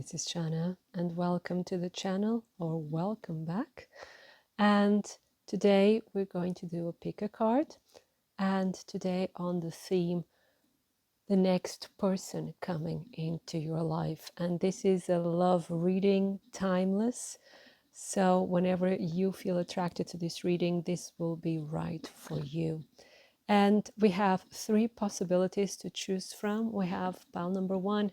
this is Shannah, and welcome to the channel, or welcome back. And today we're going to do a pick a card, and today on the theme, the next person coming into your life. And this is a love reading, timeless. So whenever you feel attracted to this reading, this will be right for you. And we have three possibilities to choose from. We have pile number 1,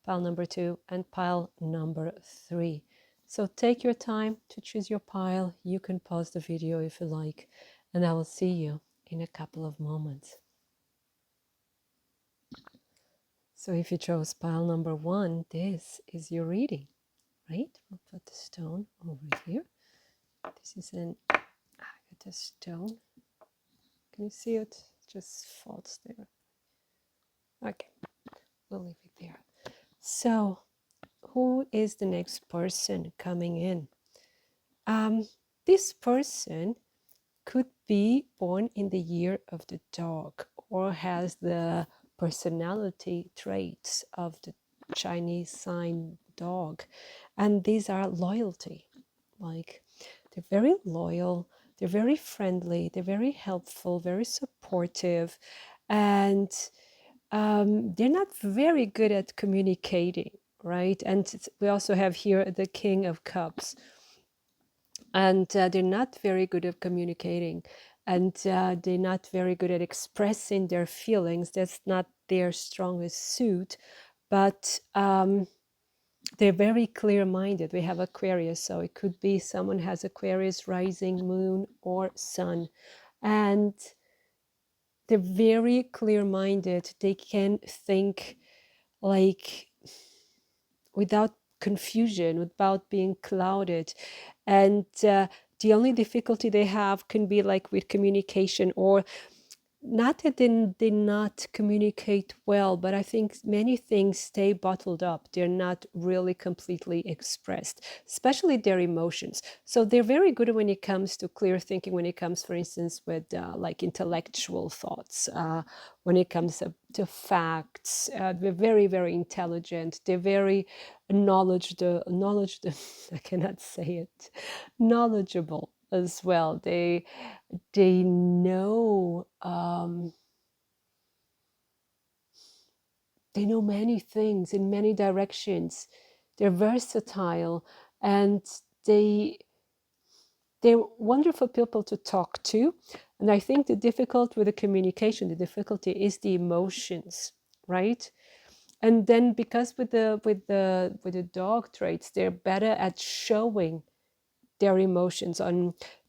pile number 2, and pile number 3. So take your time to choose your pile. You can pause the video if you like, and I will see you in a couple of moments. So if you chose pile number 1, this is your reading, right? I'll put the stone over here. This is I got a stone. Can you see it? It just falls there. Okay, we'll leave it there. So, who is the next person coming in? This person could be born in the year of the dog or has the personality traits of the Chinese sign dog. And these are loyalty. Like, they're very loyal, they're very friendly, they're very helpful, very supportive, and they're not very good at communicating, right? And we also have here the King of Cups, and they're not very good at communicating, and they're not very good at expressing their feelings. That's not their strongest suit, but they're very clear-minded. We have Aquarius, so it could be someone has Aquarius rising, moon, or sun, and they're very clear-minded. They can think like without confusion, without being clouded. And the only difficulty they have can be like with communication, or not that they not communicate well, but I think many things stay bottled up. They're not really completely expressed, especially their emotions. So they're very good when it comes to clear thinking, when it comes, for instance, with like intellectual thoughts, when it comes to facts. They're very, very intelligent. They're very I cannot say it, knowledgeable as well. They know many things in many directions. They're versatile, and they're wonderful people to talk to. And I think the difficulty with the communication, the difficulty is the emotions, right? And then because with the dog traits, they're better at showing their emotions.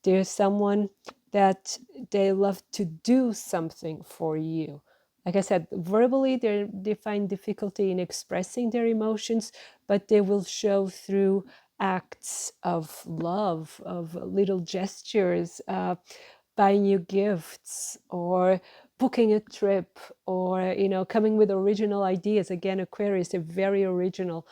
There's someone that they love to do something for you. Like I said, verbally they find difficulty in expressing their emotions, but they will show through acts of love, of little gestures, buying you gifts, or booking a trip, or coming with original ideas. Again, Aquarius, they're very original.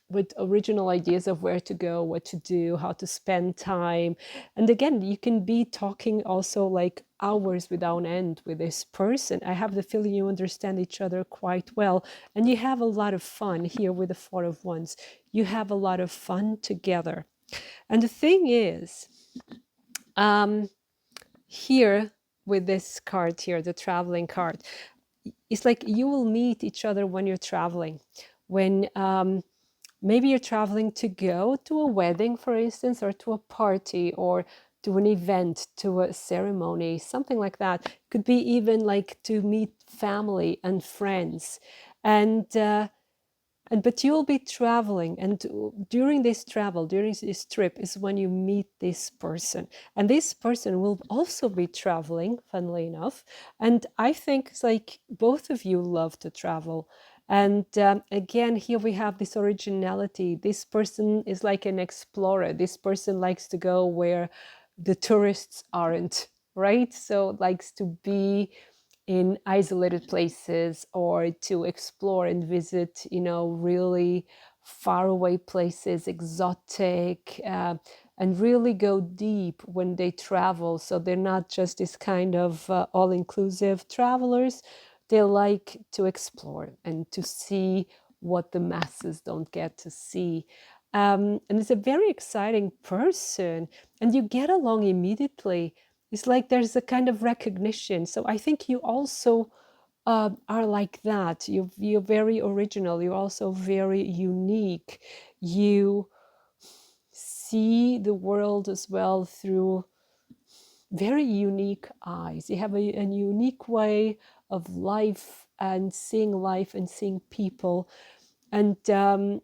With original ideas of where to go, what to do, how to spend time. And again, you can be talking also like hours without end with this person. I have the feeling you understand each other quite well, and you have a lot of fun here with the Four of Wands. You have a lot of fun together. And the thing is, here with this card here, the traveling card, it's like you will meet each other when you're traveling. When maybe you're traveling to go to a wedding, for instance, or to a party, or to an event, to a ceremony, something like that. It could be even like to meet family and friends. But you'll be traveling, and during this travel, during this trip is when you meet this person. And this person will also be traveling, funnily enough. And I think it's like both of you love to travel. And again, here we have this originality. This person is like an explorer. This person likes to go where the tourists aren't, right? So likes to be in isolated places, or to explore and visit, really far away places, exotic, and really go deep when they travel. So they're not just this kind of all-inclusive travelers. They like to explore and to see what the masses don't get to see. And it's a very exciting person, and you get along immediately. It's like there's a kind of recognition. So I think you also are like that. You're very original. You're also very unique. You see the world as well through very unique eyes. You have a unique way of life and seeing people, and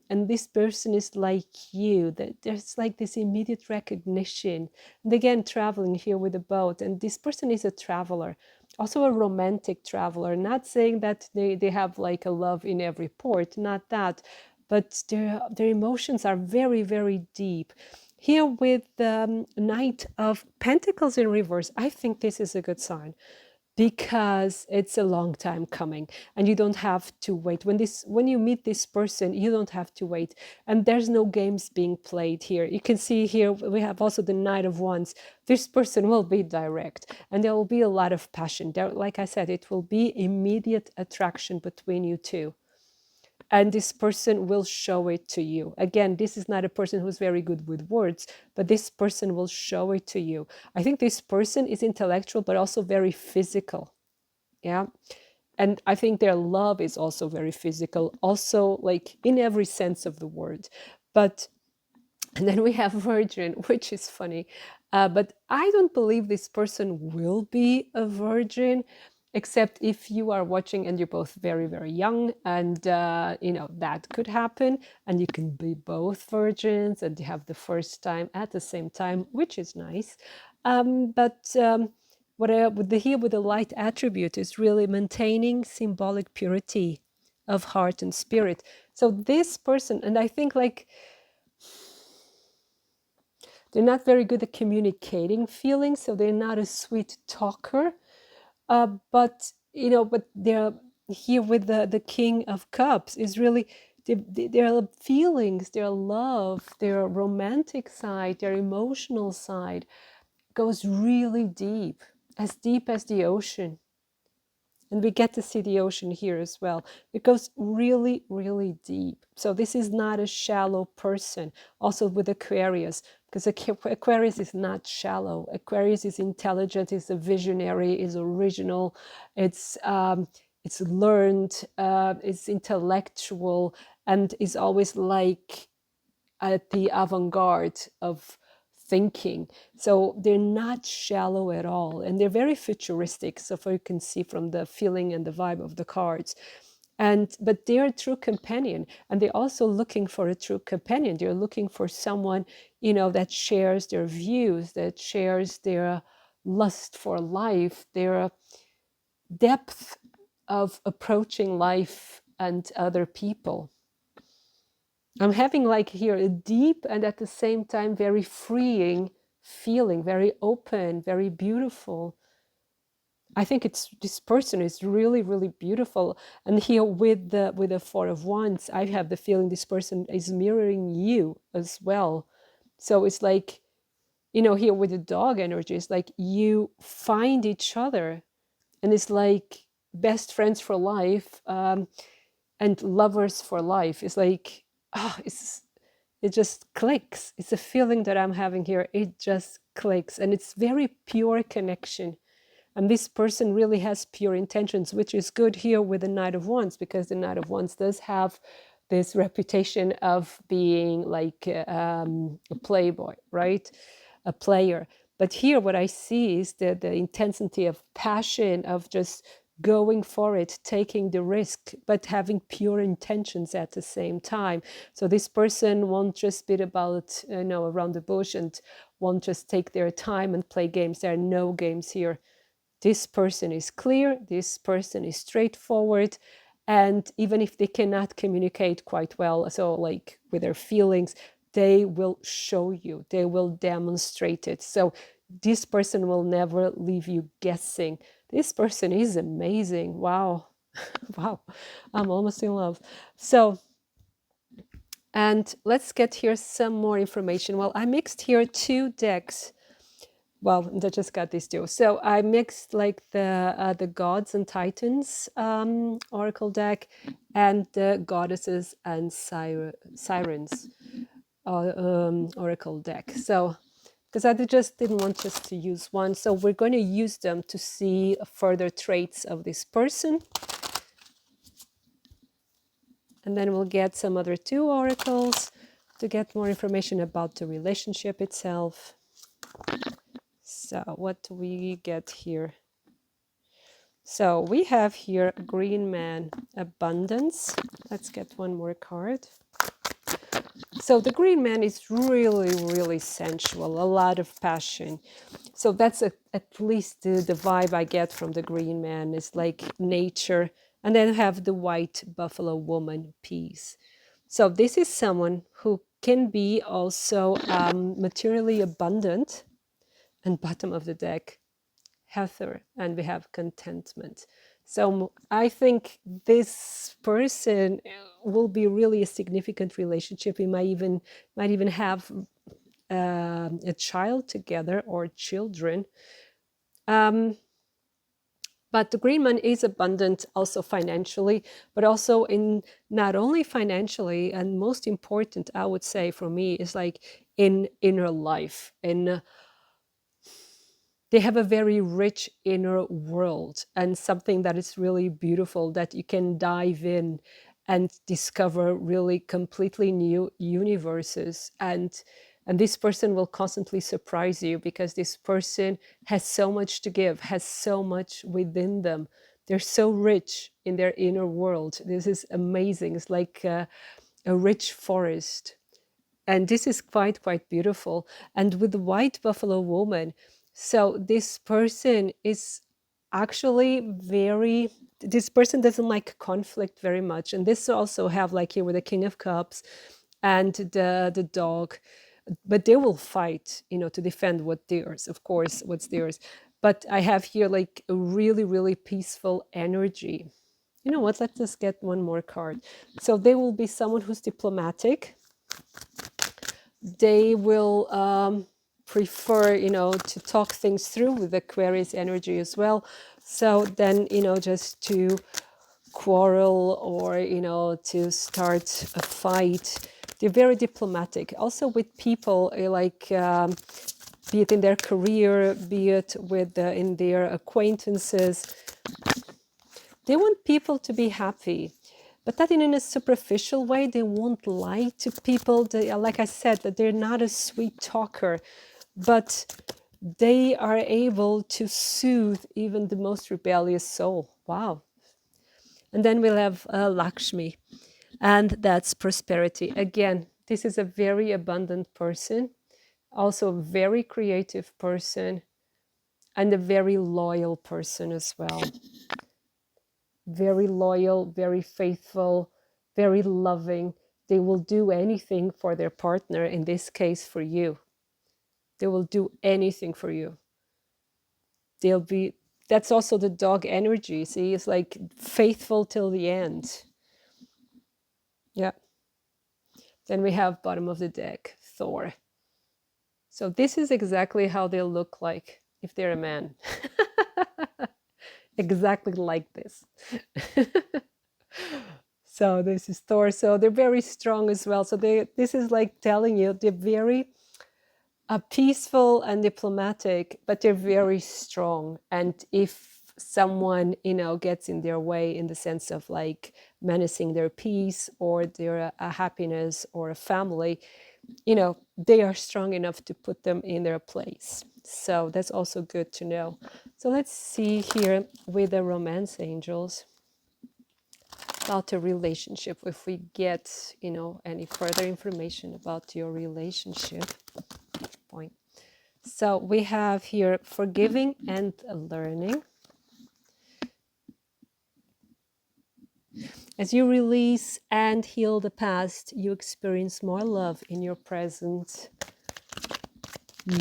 this person is like you. That there's like this immediate recognition. And again, traveling here with a boat, and this person is a traveler, also a romantic traveler. Not saying that they have like a love in every port, not that, but their emotions are very, very deep. Here with the Knight of Pentacles in reverse, I think this is a good sign because it's a long time coming, and you don't have to wait. When you meet this person, you don't have to wait, and there's no games being played here. You can see here we have also the Knight of Wands. This person will be direct, and there will be a lot of passion there. Like I said, it will be immediate attraction between you two, and this person will show it to you. Again, this is not a person who's very good with words, but this person will show it to you. I think this person is intellectual, but also very physical. Yeah. And I think their love is also very physical, also like in every sense of the word. But and then we have Virgin, which is funny. But I don't believe this person will be a virgin, except if you are watching and you're both very, very young. And, that could happen. And you can be both virgins and you have the first time at the same time, which is nice. But what I, with the light attribute is really maintaining symbolic purity of heart and spirit. So this person, and I think like, they're not very good at communicating feelings, so they're not a sweet talker. But they're here with the King of Cups is really their feelings, their love, their romantic side, their emotional side goes really deep as the ocean. And we get to see the ocean here as well. It goes really, really deep. So this is not a shallow person. Also with Aquarius, because Aquarius is not shallow. Aquarius is intelligent, is a visionary, is original. It's learned, it's intellectual, and is always like at the avant-garde of thinking. So they're not shallow at all, and they're very futuristic. So far you can see from the feeling and the vibe of the cards. But they're a true companion, and they're also looking for a true companion. They're looking for someone, that shares their views, that shares their lust for life, their depth of approaching life and other people. I'm having like here a deep and at the same time very freeing feeling, very open, very beautiful. I think this person is really, really beautiful. And here with the Four of Wands, I have the feeling this person is mirroring you as well. So it's like, here with the dog energy, it's like you find each other, and it's like best friends for life, and lovers for life. It's like, it just clicks. It's a feeling that I'm having here. It just clicks, and it's very pure connection. And this person really has pure intentions, which is good here with the Knight of Wands, because the Knight of Wands does have this reputation of being like a playboy, right? A player. But here what I see is the intensity of passion, of just going for it, taking the risk, but having pure intentions at the same time. So this person won't just beat about, around the bush, and won't just take their time and play games. There are no games here. This person is clear, this person is straightforward, and even if they cannot communicate quite well, so like with their feelings, they will show you, they will demonstrate it. So this person will never leave you guessing. This person is amazing. Wow. Wow. I'm almost in love. So, and let's get here some more information. Well, I mixed here two decks. Well, I just got these two. So I mixed like the gods and titans oracle deck and the goddesses and sirens oracle deck. So because I just didn't want just to use one, so we're going to use them to see further traits of this person, and then we'll get some other two oracles to get more information about the relationship itself. So what do we get here? So we have here Green Man, Abundance. Let's get one more card. So the Green Man is really, really sensual, a lot of passion. So that's at least the vibe I get from the Green Man is like nature. And then have the White Buffalo Woman, peace. So this is someone who can be also materially abundant. And bottom of the deck, Heather, and we have contentment. So I think this person will be really a significant relationship. We might even have a child together or children. But the Green Man is abundant also financially, but also in not only financially, and most important, I would say for me, is like in inner life, in they have a very rich inner world and something that is really beautiful that you can dive in and discover really completely new universes. And this person will constantly surprise you because this person has so much to give, has so much within them. They're so rich in their inner world. This is amazing. It's like a rich forest, and this is quite beautiful. And with the White Buffalo Woman, so this person is actually very, this person doesn't like conflict very much. And this also have like here with the King of Cups and the dog, but they will fight, to defend what theirs, of course, what's theirs. But I have here like a really peaceful energy. You know what, let's just get one more card. So they will be someone who's diplomatic. They will prefer, to talk things through with Aquarius energy as well. So then, just to quarrel or, to start a fight. They're very diplomatic. Also with people, like be it in their career, be it with in their acquaintances. They want people to be happy, but not in a superficial way. They won't lie to people. Like I said, that they're not a sweet talker, but they are able to soothe even the most rebellious soul. Wow. And then we'll have Lakshmi, and that's prosperity. Again, this is a very abundant person, also a very creative person, and a very loyal person as well. Very loyal, very faithful, very loving. They will do anything for their partner, in this case for you. They will do anything for you. That's also the dog energy. See, it's like faithful till the end. Yeah. Then we have bottom of the deck, Thor. So this is exactly how they'll look like if they're a man. Exactly like this. So this is Thor. So they're very strong as well. So this is like telling you they're very peaceful and diplomatic, but they're very strong. And if someone, gets in their way in the sense of like menacing their peace or their happiness or a family, they are strong enough to put them in their place. So that's also good to know. So let's see here with the romance angels about a relationship, if we get, any further information about your relationship. Point. So we have here forgiving and learning. As you release and heal the past, you experience more love in your present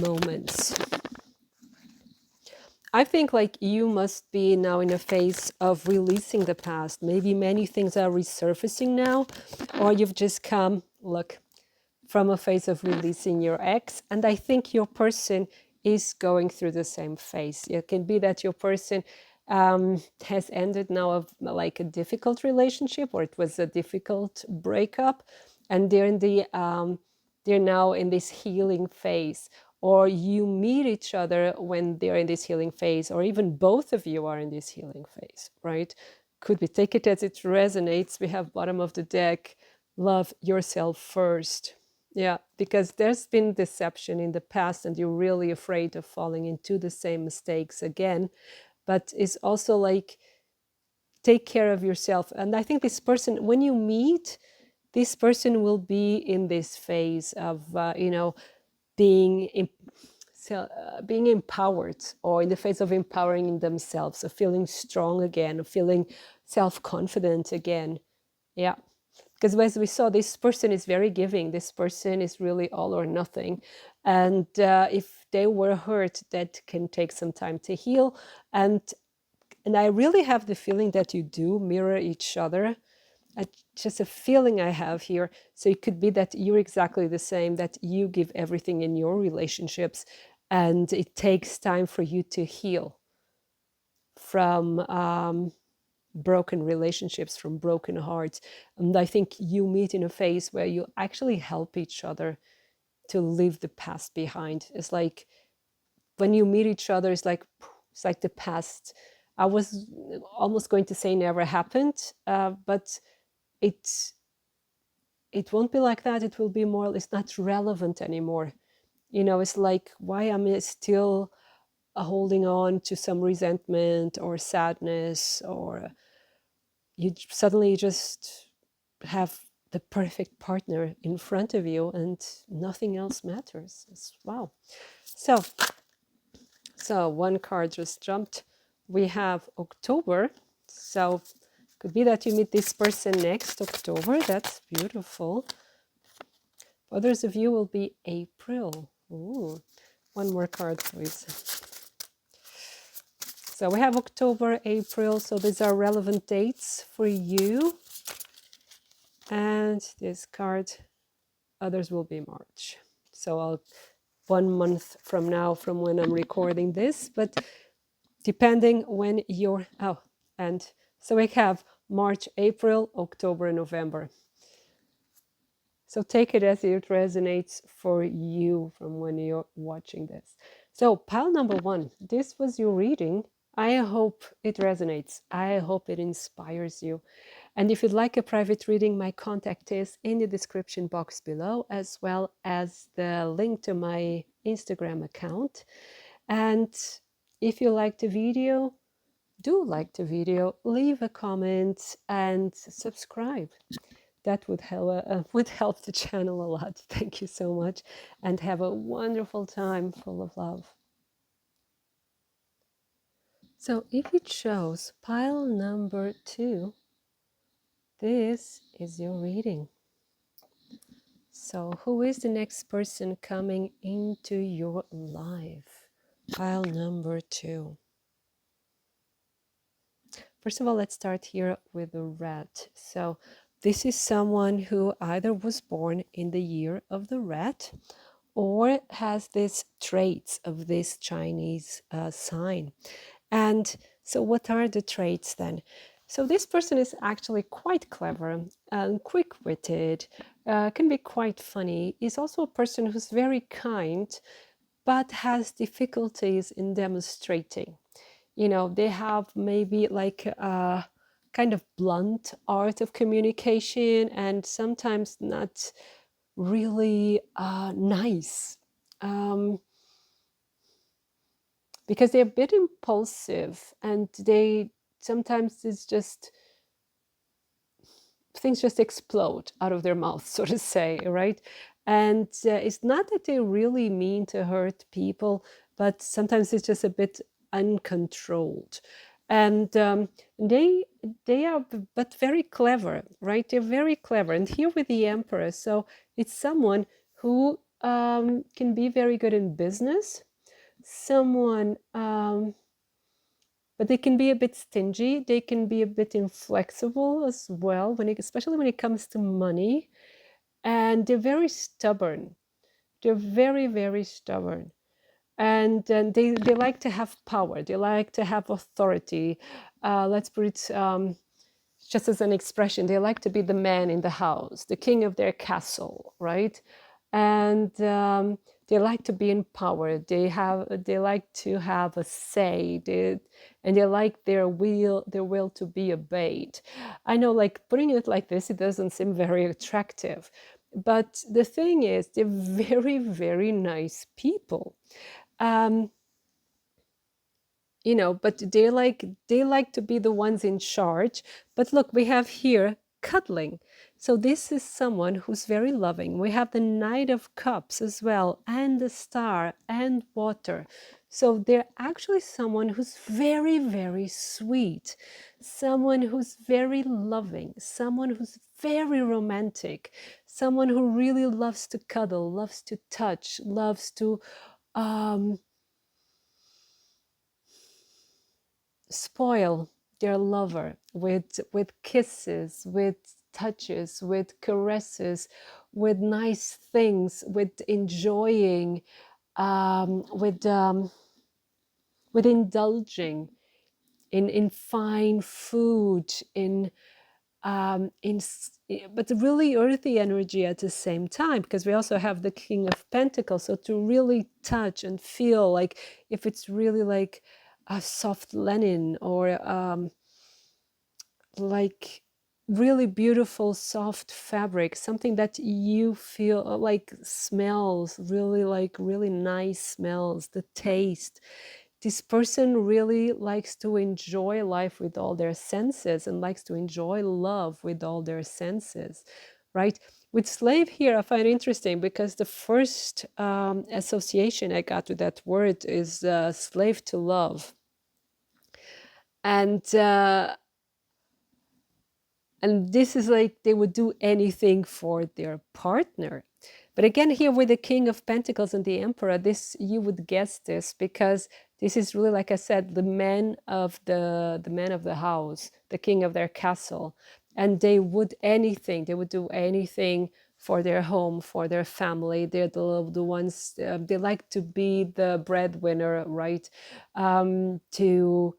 moments. I think like you must be now in a phase of releasing the past. Maybe many things are resurfacing now, or you've just come, from a phase of releasing your ex. And I think your person is going through the same phase. It can be that your person has ended now of like a difficult relationship, or it was a difficult breakup, and they're now in this healing phase, or you meet each other when they're in this healing phase, or even both of you are in this healing phase, right? Could we take it as it resonates? We have bottom of the deck, love yourself first. Yeah, because there's been deception in the past and you're really afraid of falling into the same mistakes again. But it's also like, take care of yourself. And I think this person, when you meet, this person will be in this phase of, being being empowered, or in the phase of empowering themselves, of feeling strong again, of feeling self-confident again. Yeah, because as we saw, this person is very giving. This person is really all or nothing, and if they were hurt, that can take some time to heal. And I really have the feeling that you do mirror each other. Just a feeling I have here. So it could be that you're exactly the same, that you give everything in your relationships, and it takes time for you to heal from broken relationships, from broken hearts. And I think you meet in a phase where you actually help each other to leave the past behind. It's like when you meet each other, it's like the past. I was almost going to say never happened, but it won't be like that. It will be more, it's not relevant anymore. It's like, why am I still holding on to some resentment or sadness, or you suddenly just have the perfect partner in front of you and nothing else matters. Wow. So one card just jumped. We have October. So could be that you meet this person next October. That's beautiful. Others of you will be April. Ooh. One more card, please. So we have October, April. So these are relevant dates for you. And this card, others will be March. So I'll 1 month from now, from when I'm recording this, but depending when you're, and so we have March, April, October, November. So take it as it resonates for you from when you're watching this. So pile number 1, this was your reading. I hope it resonates. I hope it inspires you. And if you'd like a private reading, my contact is in the description box below, as well as the link to my Instagram account. And if you liked the video, do like the video, leave a comment and subscribe. That would help the channel a lot. Thank you so much, and have a wonderful time full of love. So if you chose pile number 2, this is your reading. So who is the next person coming into your life? Pile number 2. First of all, let's start here with the rat. So this is someone who either was born in the year of the rat, or has these traits of this Chinese sign. And so what are the traits then? So this person is actually quite clever and quick-witted, can be quite funny. Is also a person who's very kind, but has difficulties in demonstrating. They have maybe like a kind of blunt art of communication, and sometimes not really nice, because they're a bit impulsive, and they sometimes it's just things just explode out of their mouth, so to say, right? And it's not that they really mean to hurt people, but sometimes it's just a bit uncontrolled. And they are but very clever, right? They're very clever. And here with the Emperor, so it's someone who can be very good in business, someone but they can be a bit stingy. They can be a bit inflexible as well, especially when it comes to money. And they're very stubborn. They're very, very stubborn. and they like to have power, they like to have authority. Let's put it just as an expression, they like to be the man in the house, the king of their castle, right? And they like to be in power. They like to have a say. And they like their will to be obeyed. I know, like putting it like this, it doesn't seem very attractive, but the thing is, they're very, very nice people. Um, but they like to be the ones in charge. But look, we have here cuddling. So this is someone who's very loving. We have the Knight of Cups as well, and the Star and Water. So they're actually someone who's very, very sweet, someone who's very loving, someone who's very romantic, someone who really loves to cuddle, loves to touch, loves to um, spoil their lover with kisses, with touches, with caresses, with nice things, with enjoying, with indulging in fine food, but really earthy energy at the same time, because we also have the King of Pentacles. So to really touch and feel, like if it's really like a soft linen, or like really beautiful soft fabric, something that you feel like smells really, like really nice smells, the taste. This person really likes to enjoy life with all their senses, and likes to enjoy love with all their senses, right? With slave here, I find it interesting, because the first association I got with that word is slave to love. And this is like they would do anything for their partner. But again, here with the King of Pentacles and the Emperor, this, you would guess this, because this is really, like I said, the man of the house, the king of their castle. And they would do anything for their home, for their family. They're the ones, they like to be the breadwinner, right? To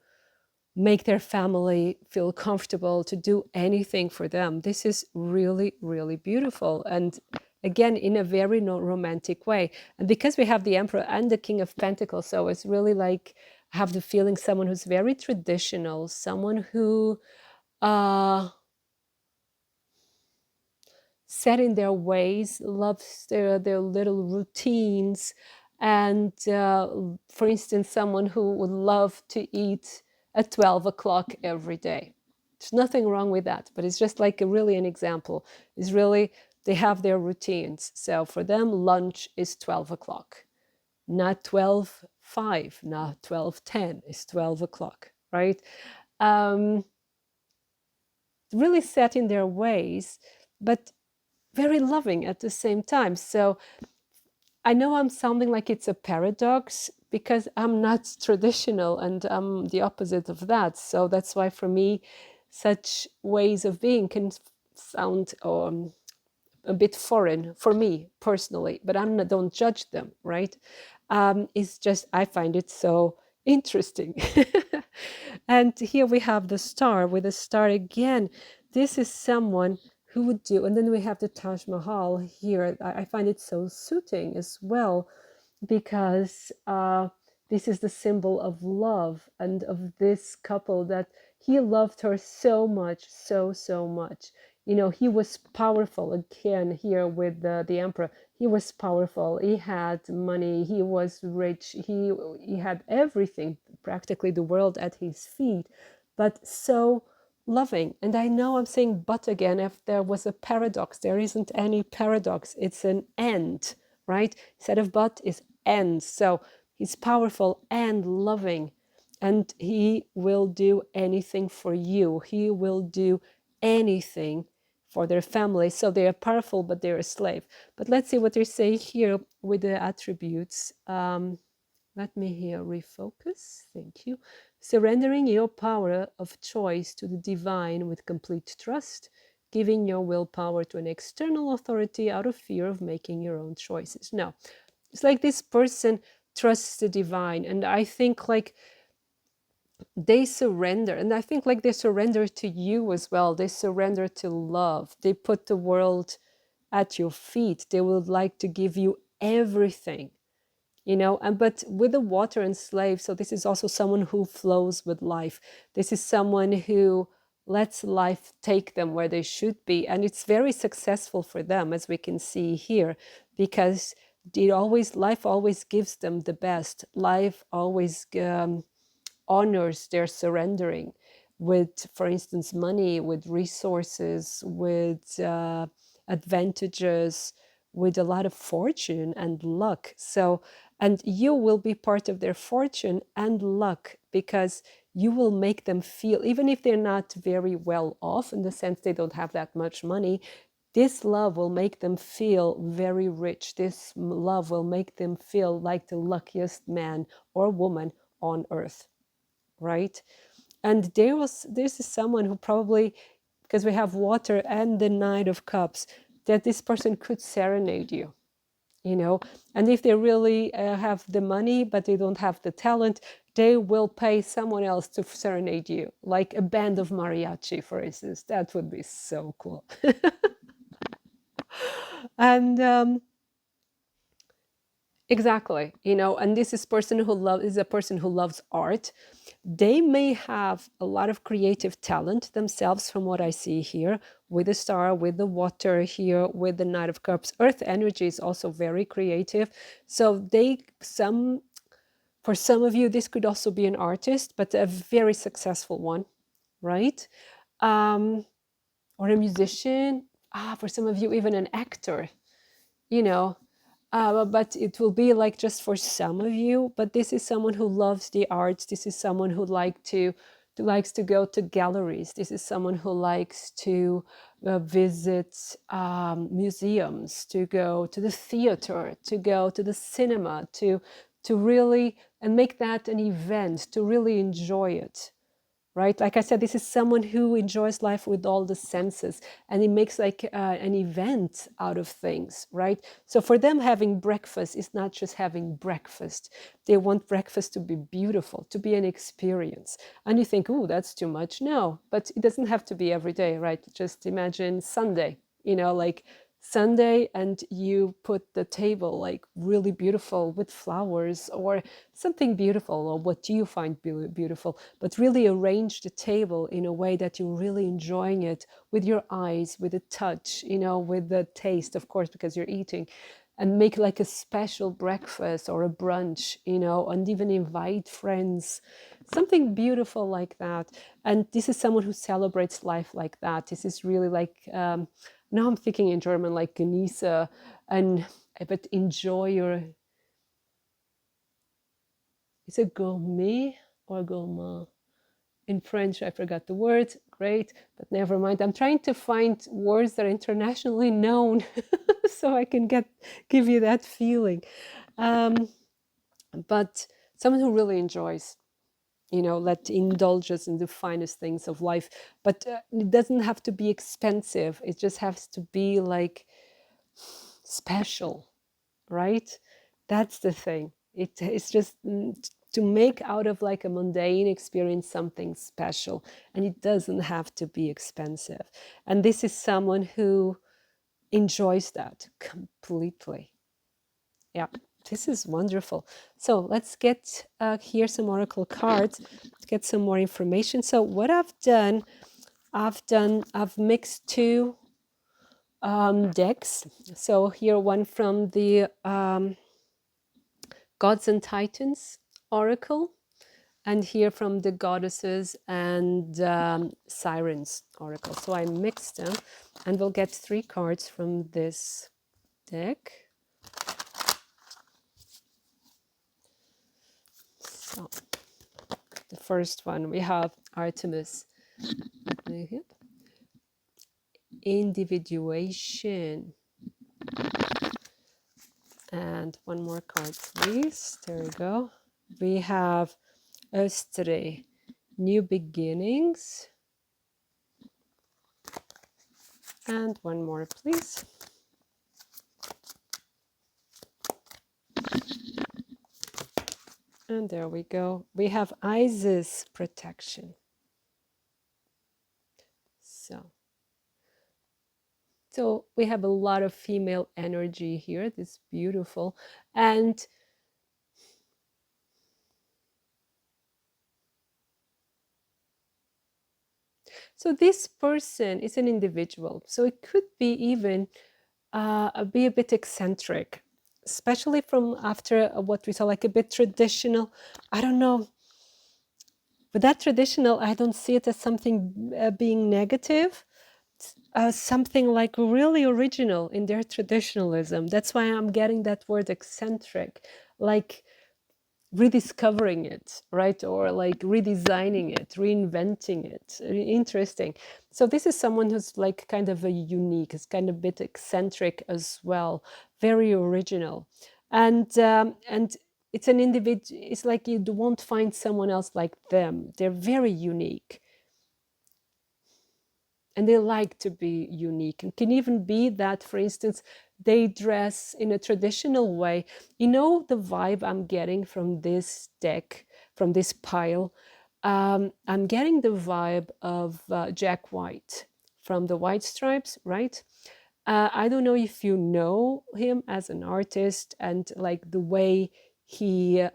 make their family feel comfortable, to do anything for them. This is really, really beautiful. And again, in a very romantic way. And because we have the Emperor and the King of Pentacles, so it's really like, I have the feeling someone who's very traditional, someone who set in their ways, loves their little routines. And for instance, someone who would love to eat at 12 o'clock every day. There's nothing wrong with that, but it's just like really an example. Is really, they have their routines. So for them, lunch is 12 o'clock, not 12:05, not 12:10, it's 12 o'clock, right? Really set in their ways, but very loving at the same time. So I know I'm sounding like it's a paradox, because I'm not traditional and I'm the opposite of that. So that's why for me, such ways of being can sound a bit foreign for me personally, but don't judge them, right? It's just, I find it so interesting. And here we have the Star. With the Star again, this is someone who would do, and then we have the Taj Mahal here. I find it so suiting as well, because this is the symbol of love, and of this couple, that he loved her so much, so much. He was powerful. Again, here with the Emperor, he was powerful. He had money. He was rich. He had everything, practically the world at his feet, but so loving. And I know I'm saying but again. If there was a paradox, there isn't any paradox. It's an end, right? Instead of but is end. So he's powerful and loving, and he will do anything for you. He will do anything for their family. So they are powerful, but they're a slave. But let's see what they say here with the attributes. Let me here refocus. Thank you. Surrendering your power of choice to the divine with complete trust, giving your willpower to an external authority out of fear of making your own choices. Now, it's like this person trusts the divine. And I think like they surrender, and I think like they surrender to you as well. They surrender to love. They put the world at your feet. They would like to give you everything, you know. And but with the water and slave, so this is also someone who flows with life. This is someone who lets life take them where they should be, and it's very successful for them, as we can see here, because life always gives them the best. Life always honors their surrendering with, for instance, money, with resources, with advantages, with a lot of fortune and luck. So, and you will be part of their fortune and luck, because you will make them feel, even if they're not very well off, in the sense they don't have that much money, this love will make them feel very rich. This love will make them feel like the luckiest man or woman on earth, right? And this is someone who probably, because we have water and the Knight of Cups, that this person could serenade you, you know. And if they really have the money but they don't have the talent, they will pay someone else to serenade you, like a band of mariachi, for instance. That would be so cool. And exactly, you know. And this is a person who loves art. They may have a lot of creative talent themselves, from what I see here, with the star, with the water here, with the Knight of Cups. Earth energy is also very creative. So for some of you, this could also be an artist, but a very successful one, right? Or a musician. For some of you, even an actor, you know. But it will be like just for some of you. But this is someone who loves the arts. This is someone who likes to go to galleries. This is someone who likes to visit museums, to go to the theater, to go to the cinema, to really, and make that an event, to really enjoy it. Right? Like I said, this is someone who enjoys life with all the senses, and it makes like an event out of things, right? So for them, having breakfast is not just having breakfast. They want breakfast to be beautiful, to be an experience. And you think, oh, that's too much. No, but it doesn't have to be every day, right? Just imagine Sunday, you know, like Sunday, and you put the table like really beautiful with flowers or something beautiful, or what you find beautiful, but really arrange the table in a way that you're really enjoying it with your eyes, with the touch, you know, with the taste, of course, because you're eating, and make like a special breakfast or a brunch, you know, and even invite friends, something beautiful like that. And this is someone who celebrates life like that. This is really like, now I'm thinking in German, like genieße, and but enjoy your, is it gourmet or gourmand? In French, I forgot the word. Great, but never mind. I'm trying to find words that are internationally known so I can give you that feeling. But someone who really enjoys, you know, indulges in the finest things of life. But it doesn't have to be expensive. It just has to be like special, right? That's the thing. It's just to make out of like a mundane experience something special, and it doesn't have to be expensive. And this is someone who enjoys that completely. Yeah, this is wonderful. So let's get here some oracle cards to get some more information. So what I've mixed two decks. So here one from the Gods and Titans oracle, and here from the Goddesses and Sirens oracle. So I mixed them, and we'll get 3 cards from this deck. So the first one, we have Artemis. Individuation. And one more card, please. There we go. We have Östre, new beginnings. And one more, please. And there we go. We have Isis protection. So we have a lot of female energy here. This beautiful. And so this person is an individual. So it could be even be a bit eccentric, especially from after what we saw, like a bit traditional. I don't know. But that traditional, I don't see it as something being negative. Something like really original in their traditionalism. That's why I'm getting that word eccentric, like rediscovering it, right? Or like redesigning it, reinventing it. Interesting. So this is someone who's like kind of a unique, is kind of a bit eccentric as well, very original, and it's an individual. It's like you won't find someone else like them. They're very unique, and they like to be unique. And can even be that, for instance, they dress in a traditional way. You know, the vibe I'm getting from this deck, from this pile, I'm getting the vibe of Jack White from the White Stripes, right? I don't know if you know him as an artist, and like the way he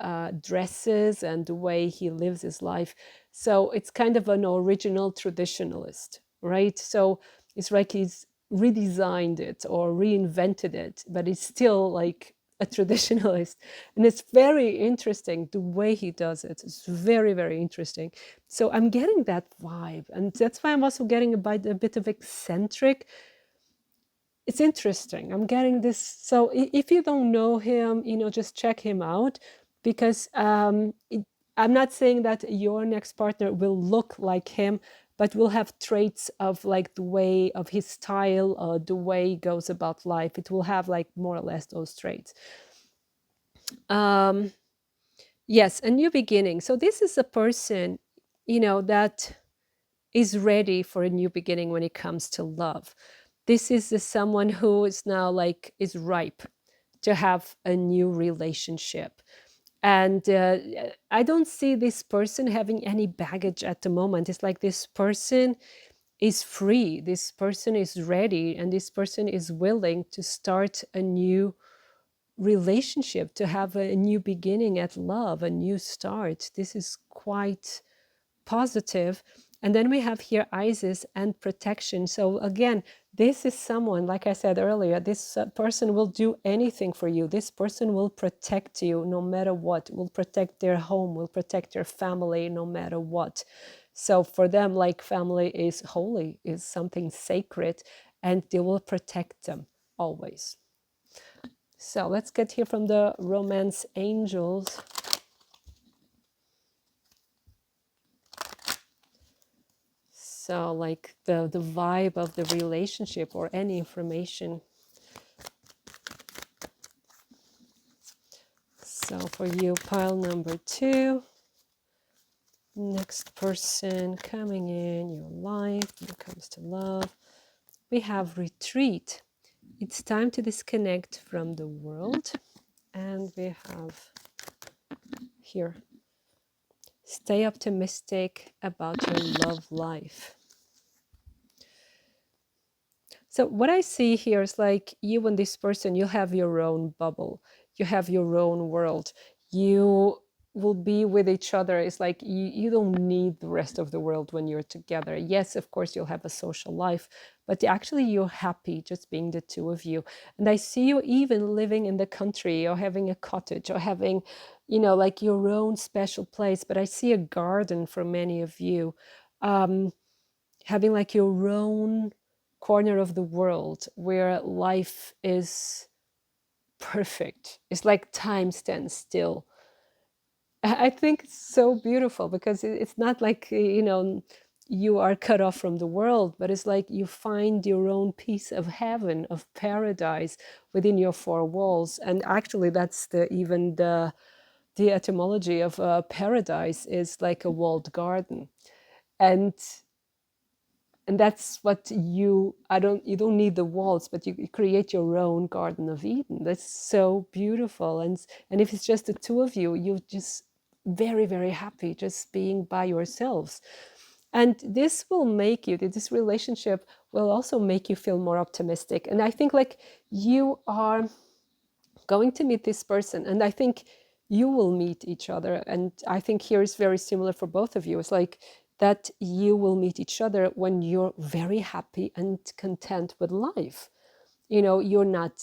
dresses and the way he lives his life. So it's kind of an original traditionalist, right? So it's like he's redesigned it or reinvented it, but it's still like a traditionalist. And it's very interesting the way he does it. It's very, very interesting. So I'm getting that vibe. And that's why I'm also getting a bit of eccentric. It's interesting. I'm getting this. So if you don't know him, just check him out, because I'm not saying that your next partner will look like him, but will have traits of like the way of his style, the way he goes about life. It will have like more or less those traits. Um, yes, a new beginning. So this is a person, that is ready for a new beginning when it comes to love. This is someone who is now like is ripe to have a new relationship. And I don't see this person having any baggage at the moment. It's like this person is free, this person is ready, and this person is willing to start a new relationship, to have a new beginning at love, a new start. This is quite positive. And then we have here Isis and protection. So again, this is someone, like I said earlier, this person will do anything for you. This person will protect you no matter what, will protect their home, will protect their family no matter what. So for them, like family is holy, is something sacred, and they will protect them always. So let's get here from the romance angels. So like the vibe of the relationship or any information. So for you, pile number 2, next person coming in your life when it comes to love, we have retreat. It's time to disconnect from the world. And we have here, stay optimistic about your love life. So what I see here is like you and this person, you have your own bubble, you have your own world, you will be with each other. It's like you don't need the rest of the world when you're together. Yes, of course, you'll have a social life, but actually you're happy just being the two of you. And I see you even living in the country or having a cottage or having, like your own special place. But I see a garden for many of you. Having like your own corner of the world where life is perfect. It's like time stands still. I think it's so beautiful because it's not like, you are cut off from the world, but it's like you find your own piece of heaven, of paradise within your four walls. And actually, that's even the etymology of paradise is like a walled garden. And that's what you don't need the walls, but you create your own Garden of Eden. That's so beautiful. And if it's just the two of you, you just very, very happy just being by yourselves. And this will make you, this relationship will also make you feel more optimistic. And I think like you are going to meet this person, and I think you will meet each other. And I think here is very similar for both of you. It's like that you will meet each other when you're very happy and content with life. You know, you're not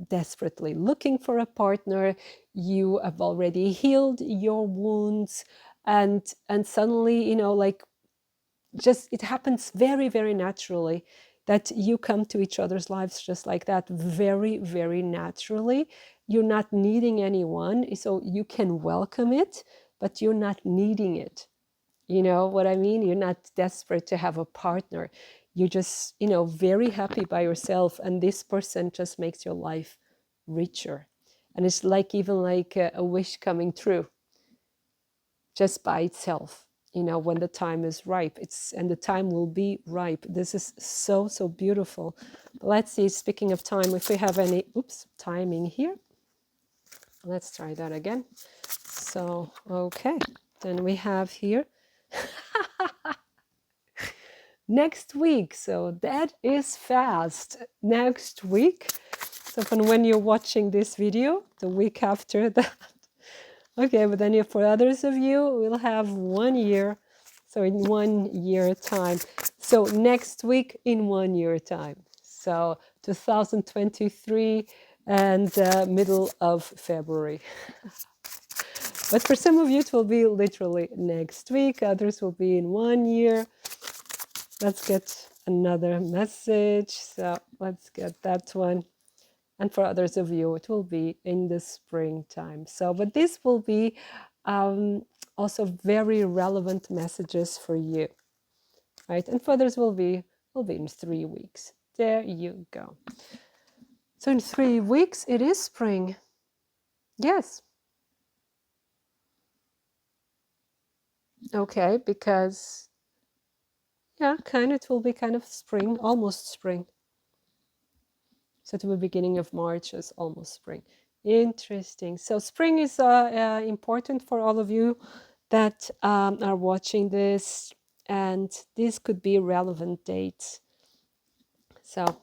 desperately looking for a partner. You have already healed your wounds, and suddenly, you know, like just it happens very, very naturally that you come to each other's lives just like that, very, very naturally. You're not needing anyone, so you can welcome it, but you're not needing it. You know what I mean? You're not desperate to have a partner. You're just, you know, very happy by yourself, and this person just makes your life richer. And it's like even like a wish coming true just by itself, you know, when the time is ripe. And the time will be ripe. This is so, so beautiful. Let's see, speaking of time, if we have any timing here. Let's try that again. So okay, then we have here next week. So that is fast. Next week. So from when you're watching this video, the week after that. Okay, but then for others of you, we'll have 1 year. So in 1 year time. So next week in 1 year time. So 2023 and middle of February. But for some of you, it will be literally next week. Others will be in 1 year. Let's get another message. So let's get that one. And for others of you, it will be in the springtime. So, but this will be also very relevant messages for you, right? And for others will be in 3 weeks. There you go. So in 3 weeks, it is spring. Yes. Okay, because yeah, it will be kind of spring, almost spring. So to the beginning of March is almost spring. Interesting. So spring is important for all of you that are watching this, and this could be relevant dates. So,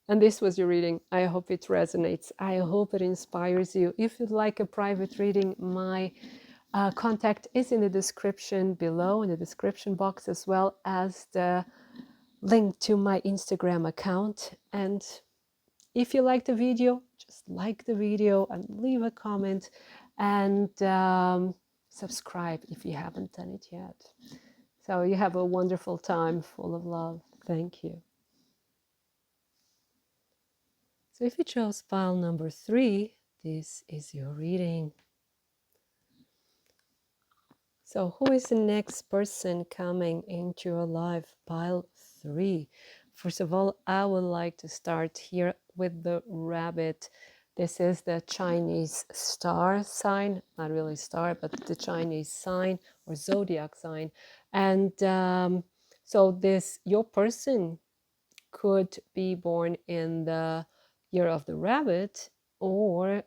and this was your reading. I hope it resonates. I hope it inspires you. If you'd like a private reading, my contact is in the description below, in the description box, as well as the link to my Instagram account. And if you like the video, just like the video and leave a comment, and subscribe if you haven't done it yet. So you have a wonderful time full of love. Thank you. So if you chose pile number 3, this is your reading. So who is the next person coming into your life? Pile 3. First of all, I would like to start here with the rabbit. This is the Chinese star sign, not really star, but the Chinese sign or zodiac sign. And so your person could be born in the year of the rabbit, or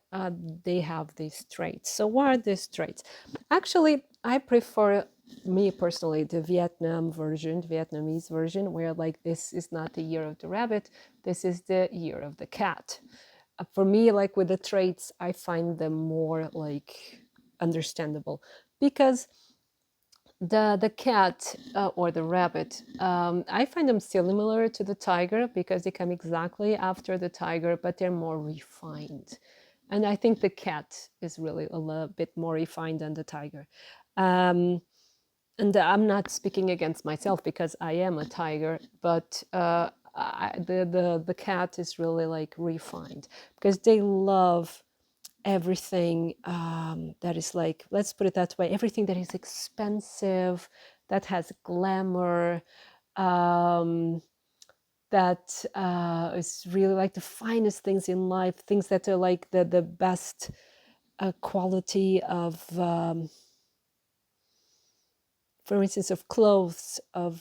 they have these traits. So what are these traits? Actually, I prefer, me personally, the Vietnamese version, where like this is not the year of the rabbit, this is the year of the cat. For me, like with the traits, I find them more like understandable, because the cat or the rabbit, I find them similar to the tiger, because they come exactly after the tiger, but they're more refined. And I think the cat is really a little bit more refined than the tiger. And I'm not speaking against myself, because I am a tiger, but the cat is really like refined, because they love everything that is like, let's put it that way, everything that is expensive, that has glamour, that is really like the finest things in life, things that are like the best quality of, for instance, of clothes, of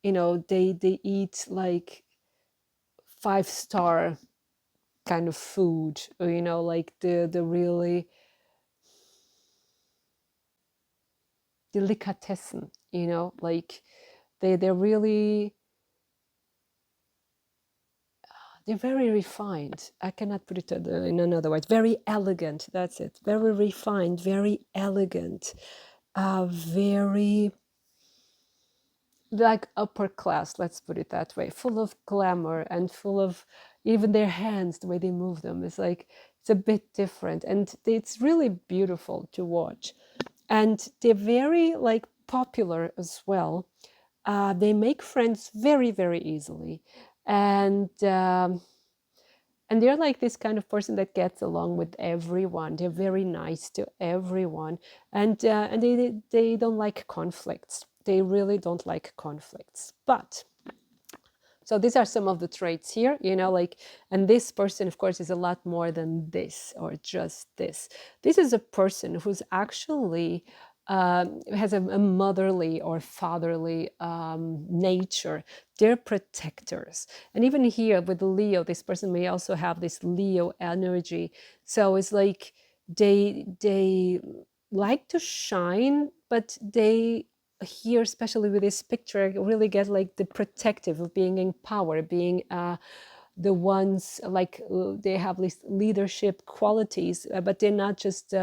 you know, they eat like 5-star kind of food, or, you know, like the really Delikatessen, you know, like they're really, they're very refined. I cannot put it in another word. Very elegant, that's it. Very refined, very elegant, very like upper class, let's put it that way, full of glamour and full of even their hands, the way they move them is like, it's a bit different, and it's really beautiful to watch. And they're very like popular as well. They make friends very, very easily, and they're like this kind of person that gets along with everyone. They're very nice to everyone, and they don't like conflicts. They really don't like conflicts. But so these are some of the traits here, you know, like, and this person, of course, is a lot more than this or just this. This is a person who's actually has a motherly or fatherly nature. They're protectors. And even here with Leo, this person may also have this Leo energy. So it's like they like to shine, but they here, especially with this picture, I really get like the protective of being in power, being the ones like they have these leadership qualities, but they're not just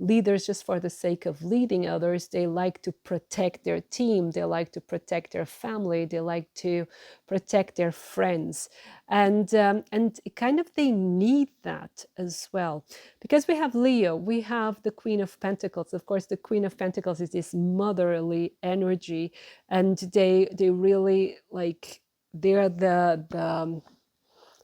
leaders just for the sake of leading others. They like to protect their team, they like to protect their family, they like to protect their friends, and kind of they need that as well, because we have Leo, we have the Queen of Pentacles. Of course, the Queen of Pentacles is this motherly energy, and they really like, they're the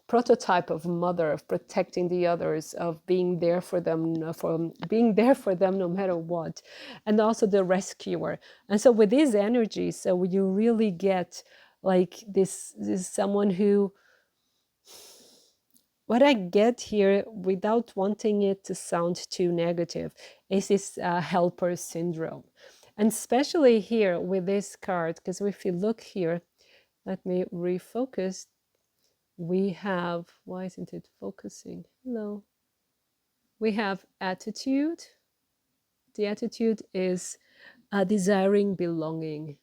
prototype of mother, of protecting the others, of being there for them, for being there for them no matter what, and also the rescuer. And so with these energies, so you really get like this is someone who, what I get here, without wanting it to sound too negative, is this helper syndrome. And especially here with this card, because if you look here, let me refocus. We have, why isn't it focusing? Hello. We have attitude. The attitude is desiring belonging,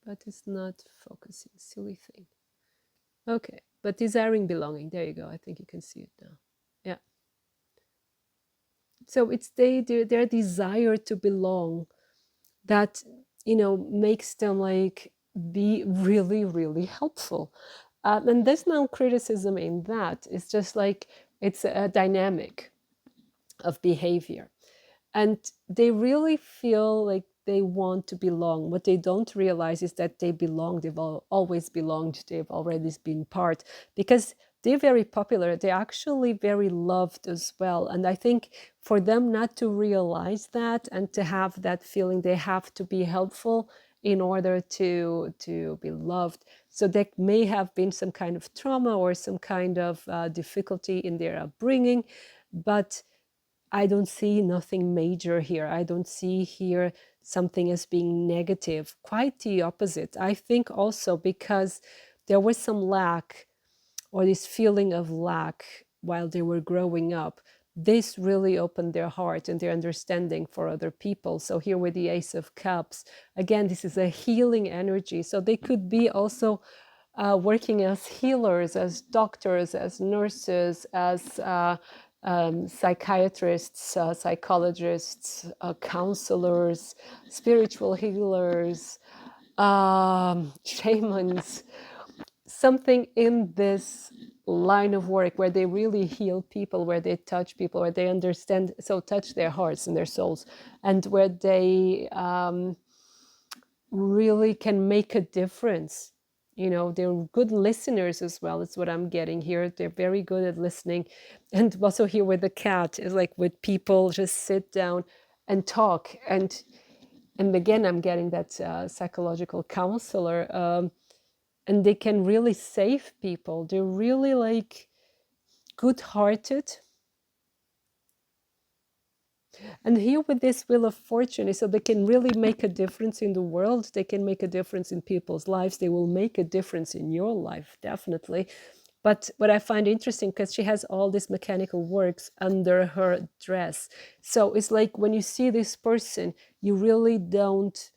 but it's not focusing, silly thing. Okay, but desiring belonging, there you go. I think you can see it now. Yeah. So it's their desire to belong that, you know, makes them like be really, really helpful. And there's no criticism in that. It's just like, it's a dynamic of behavior. And they really feel like they want to belong. What they don't realize is that they belong. They've always belonged. They've already been part, because they're very popular. They're actually very loved as well. And I think for them not to realize that and to have that feeling, they have to be helpful in order to be loved. So there may have been some kind of trauma or some kind of difficulty in their upbringing, but I don't see nothing major here. I don't see here something as being negative. Quite the opposite. I think also because there was some lack, or this feeling of lack while they were growing up, this really opened their heart and their understanding for other people. So here with the Ace of Cups, again, this is a healing energy. So they could be also working as healers, as doctors, as nurses, as psychiatrists, psychologists, counselors, spiritual healers, shamans, something in this line of work where they really heal people, where they touch people, where they understand, so touch their hearts and their souls, and where they really can make a difference. You know, they're good listeners as well. It's what I'm getting here. They're very good at listening. And also here with the cat is like, with people just sit down and talk. And again, I'm getting that psychological counselor. And they can really save people. They're really like good-hearted. And here with this Wheel of Fortune is so they can really make a difference in the world. They can make a difference in people's lives. They will make a difference in your life, definitely. But what I find interesting, because she has all these mechanical works under her dress, so it's like when you see this person, you really don't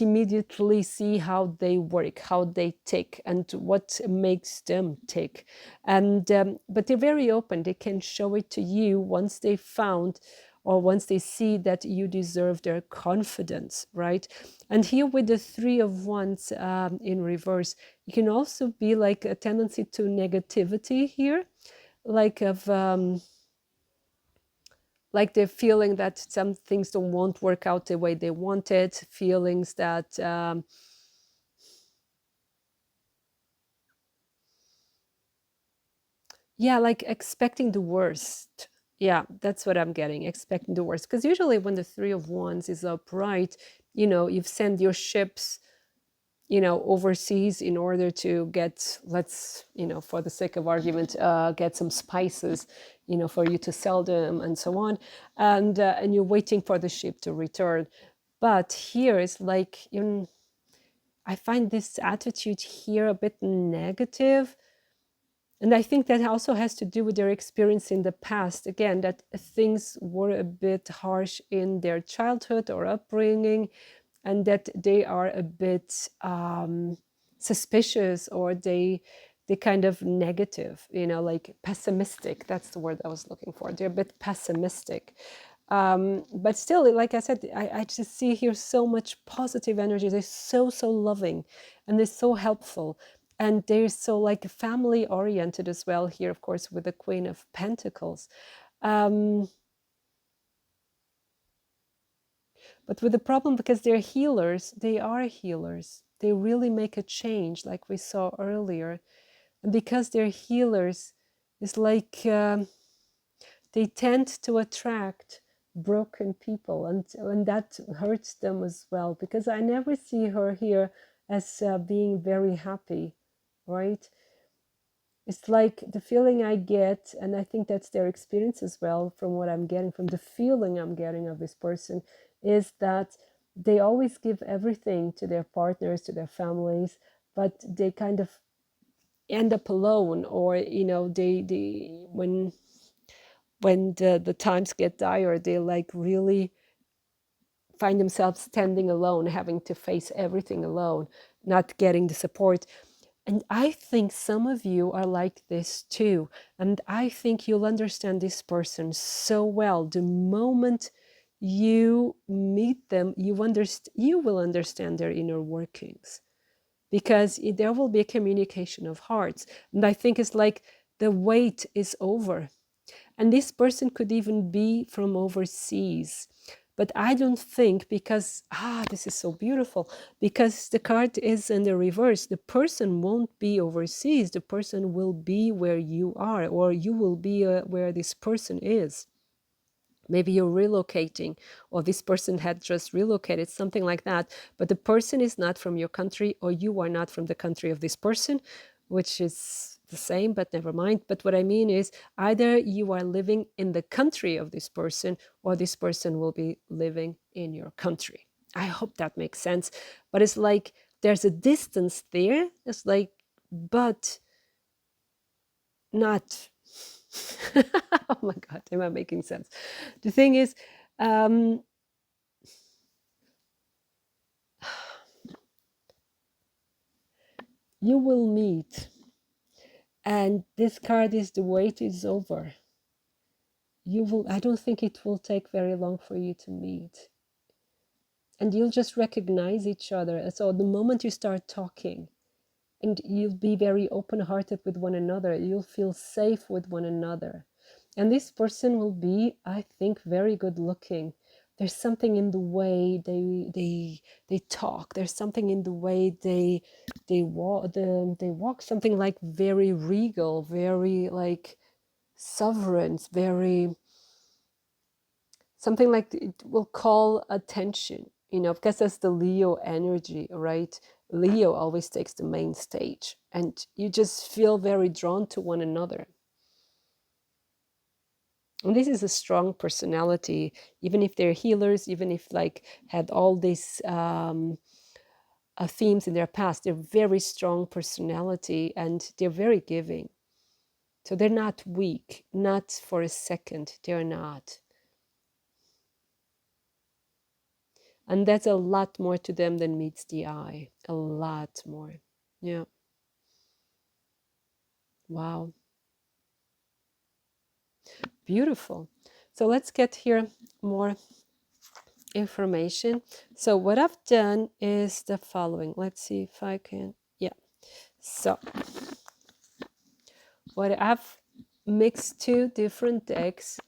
immediately see how they work, how they tick, and what makes them tick. And but they're very open. They can show it to you once they found, or once they see that you deserve their confidence, right? And here with the Three of Wands in reverse, it can also be like a tendency to negativity here, like of like the feeling that some things won't work out the way they wanted, feelings that yeah, like expecting the worst. Yeah, that's what I'm getting, expecting the worst. Because usually when the Three of Wands is upright, you've sent your ships, overseas in order to get, let's, for the sake of argument, get some spices, for you to sell them and so on. And you're waiting for the ship to return. But here it's like, I find this attitude here a bit negative. And I think that also has to do with their experience in the past. Again, that things were a bit harsh in their childhood or upbringing, and that they are a bit suspicious, or they kind of negative, like pessimistic. That's the word I was looking for. They're a bit pessimistic. But still, like I said, I just see here so much positive energy. They're so, so loving, and they're so helpful. And they're so like family oriented as well here, of course, with the Queen of Pentacles. Um, but with the problem, because they're healers, they are healers. They really make a change, like we saw earlier. And because they're healers, it's like they tend to attract broken people, and that hurts them as well, because I never see her here as being very happy, right? It's like the feeling I get, and I think that's their experience as well, from what I'm getting, from the feeling I'm getting of this person, is that they always give everything to their partners, to their families, but they kind of end up alone, or they when the times get dire, they like really find themselves standing alone, having to face everything alone, not getting the support. And I think some of you are like this too. And I think you'll understand this person so well. The moment you meet them, you will understand their inner workings, because there will be a communication of hearts. And I think it's like the wait is over. And this person could even be from overseas. But I don't think, because, this is so beautiful, because the card is in the reverse. The person won't be overseas. The person will be where you are, or you will be where this person is. Maybe you're relocating, or this person had just relocated, something like that. But the person is not from your country, or you are not from the country of this person, which is the same, but never mind. But what I mean is, either you are living in the country of this person, or this person will be living in your country. I hope that makes sense. But it's like there's a distance there. It's like, but not. Oh my God, am I making sense? The thing is, um, you will meet, and this card is the wait is over. I don't think it will take very long for you to meet, and you'll just recognize each other. So the moment you start talking, and you'll be very open-hearted with one another, you'll feel safe with one another. And this person will be, I think, very good looking. There's something in the way they talk. There's something in the way they walk, something like very regal, very like sovereign, very something like it will call attention, because that's the Leo energy, right? Leo always takes the main stage, and you just feel very drawn to one another. And this is a strong personality, even if they're healers, even if like had all these themes in their past. They're very strong personality, and they're very giving. So they're not weak, not for a second, they're not. And that's a lot more to them than meets the eye, a lot more. Yeah. Wow. Beautiful. So let's get here more information. So what I've done is the following. Let's see if I can, yeah. So what I've mixed two different decks.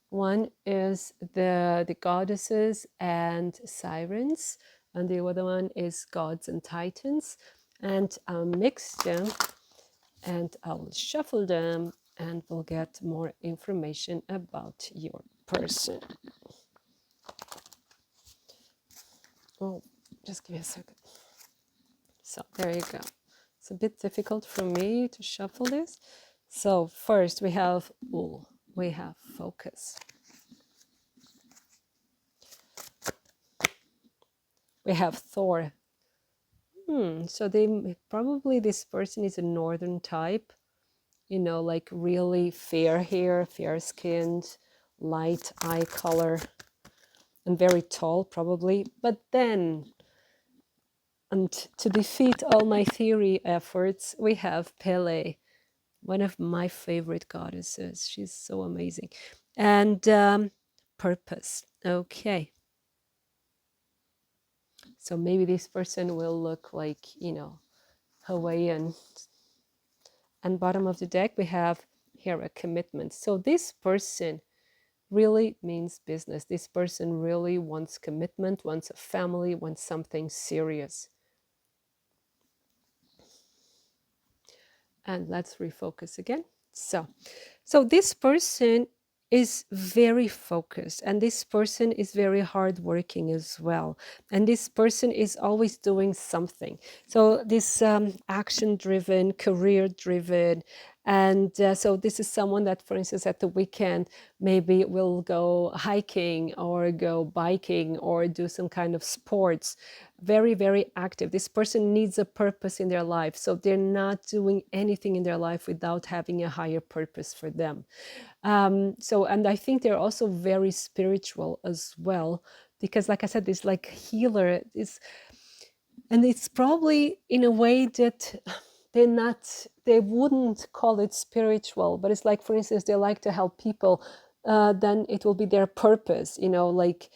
One is the goddesses and sirens, and the other one is gods and titans. And I'll mix them and I'll shuffle them and we'll get more information about your person. Oh, just give me a second. So there you go. It's a bit difficult for me to shuffle this. So first we have Ul, we have focus. We have Thor. So they probably, this person is a northern type, you know, like really fair hair, fair skinned, light eye color, and very tall probably. But then, and to defeat all my theory efforts, we have Pele, one of my favorite goddesses. She's so amazing. And purpose. Okay. So maybe this person will look like, you know, Hawaiian. And bottom of the deck, we have here a commitment. So this person really means business. This person really wants commitment, wants a family, wants something serious. And let's refocus again. So this person is very focused, and this person is very hardworking as well, and this person is always doing something. So this action driven, career driven, and so this is someone that, for instance, at the weekend maybe will go hiking or go biking or do some kind of sports. Very, very active. This person needs a purpose in their life, so they're not doing anything in their life without having a higher purpose for them. And I think they're also very spiritual as well, because like I said, this like healer is, and it's probably in a way that they wouldn't call it spiritual, but it's like, for instance, they like to help people, then it will be their purpose, you know, like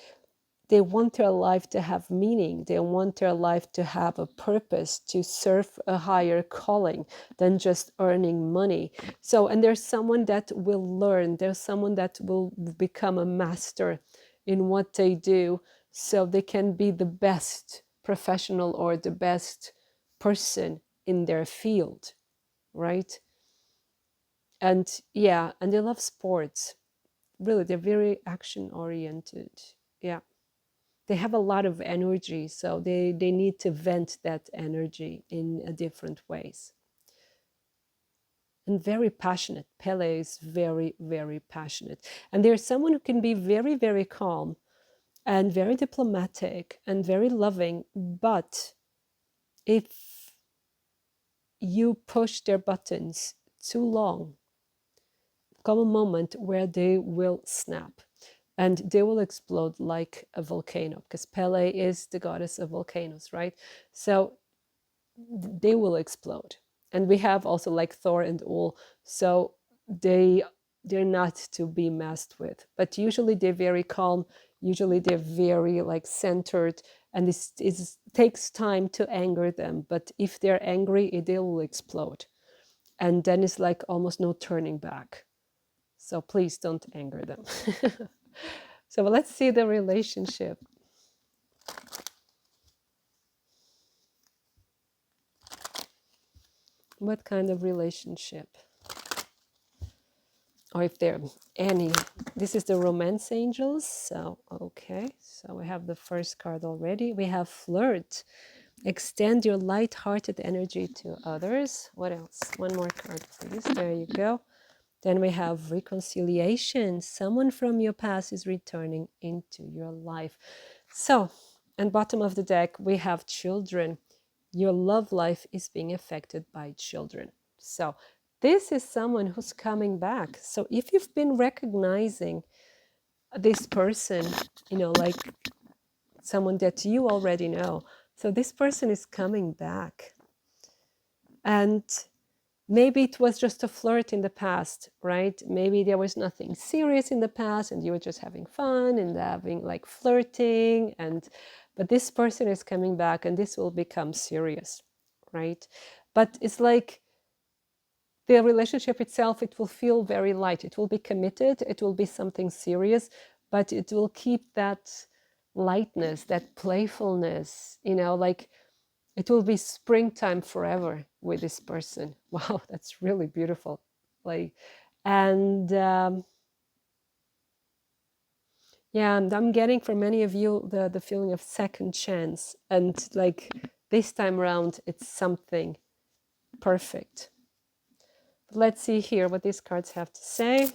they want their life to have meaning. They want their life to have a purpose, to serve a higher calling than just earning money. So, and there's someone that will learn, there's someone that will become a master in what they do, so they can be the best professional or the best person in their field, right? And yeah, and they love sports. Really, they're very action oriented. Yeah. They have a lot of energy, so they need to vent that energy in different ways. And very passionate. Pele is very, very passionate. And there's someone who can be very, very calm and very diplomatic and very loving, but if you push their buttons too long, come a moment where they will snap and they will explode like a volcano, because Pele is the goddess of volcanoes, right? So they will explode. And we have also like Thor and Ul, so they're not to be messed with. But usually they're very calm. Usually they're very like centered, and it takes time to anger them. But if they're angry, they will explode, and then it's like almost no turning back. So please don't anger them. So let's see the relationship. What kind of relationship? Or if there are any. This is the romance angels. So, okay. So we have the first card already. We have flirt. Extend your light-hearted energy to others. What else? One more card, please. There you go. Then we have reconciliation. Someone from your past is returning into your life. So, and bottom of the deck, we have children. Your love life is being affected by children. So this is someone who's coming back. So if you've been recognizing this person, you know, like someone that you already know, so this person is coming back. And maybe it was just a flirt in the past, right? Maybe there was nothing serious in the past and you were just having fun and having like flirting, but this person is coming back and this will become serious, right? But it's like the relationship itself, it will feel very light. It will be committed, it will be something serious, but it will keep that lightness, that playfulness, you know, like it will be springtime forever with this person. Wow, that's really beautiful. Like, and yeah, and I'm getting for many of you the feeling of second chance, and like this time around, it's something perfect. But let's see here what these cards have to say,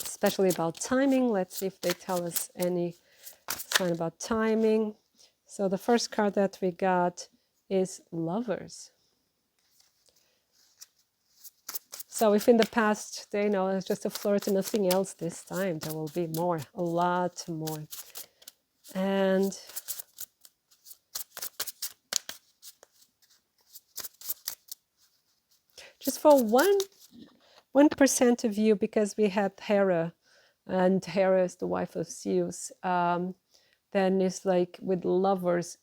especially about timing. Let's see if they tell us any sign about timing. So the first card that we got is Lovers. So if in the past they know it's just a flirt and nothing else, this time there will be more, a lot more. And just for 1% of you, because we had Hera, and Hera is the wife of Zeus, then it's like with Lovers,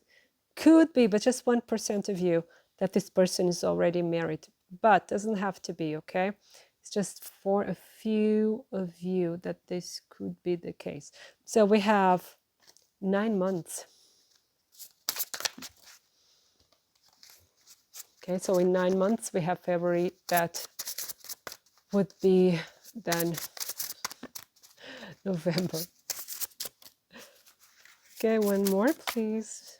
could be, but just 1% of you that this person is already married, but doesn't have to be, okay? It's just for a few of you that this could be the case. So we have 9 months. Okay, so in 9 months we have February, that would be then November. Okay, one more please.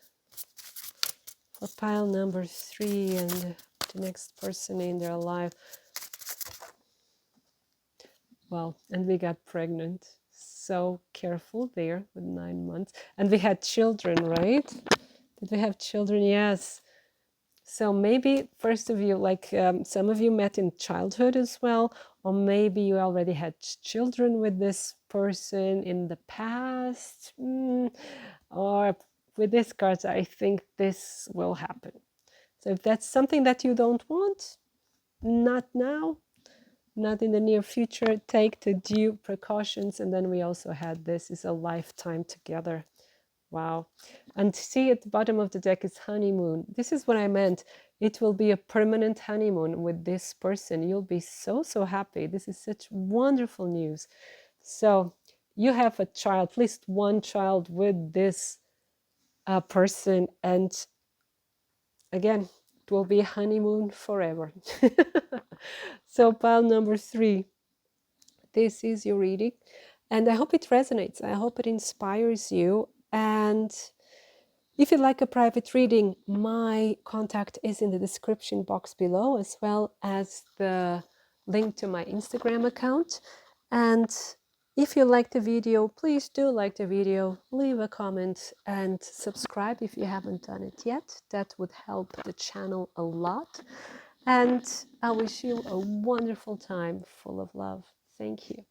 For pile number 3 and the next person in their life. Well, and we got pregnant. So careful there with 9 months. And we had children, right? Did we have children? Yes. So maybe first of you, like some of you met in childhood as well, or maybe you already had children with this person in the past. Or with this cards, I think this will happen. So if that's something that you don't want, not now, not in the near future, take the due precautions. And then we also had this is a lifetime together. Wow. And see at the bottom of the deck is honeymoon. This is what I meant. It will be a permanent honeymoon with this person. You'll be so, so happy. This is such wonderful news. So you have a child, at least one child with this person. And again, it will be a honeymoon forever. So pile number 3. This is your reading. And I hope it resonates. I hope it inspires you. And if you'd like a private reading, my contact is in the description box below, as well as the link to my Instagram account. And if you liked the video, please do like the video, leave a comment and subscribe if you haven't done it yet. That would help the channel a lot. And I wish you a wonderful time full of love. Thank you.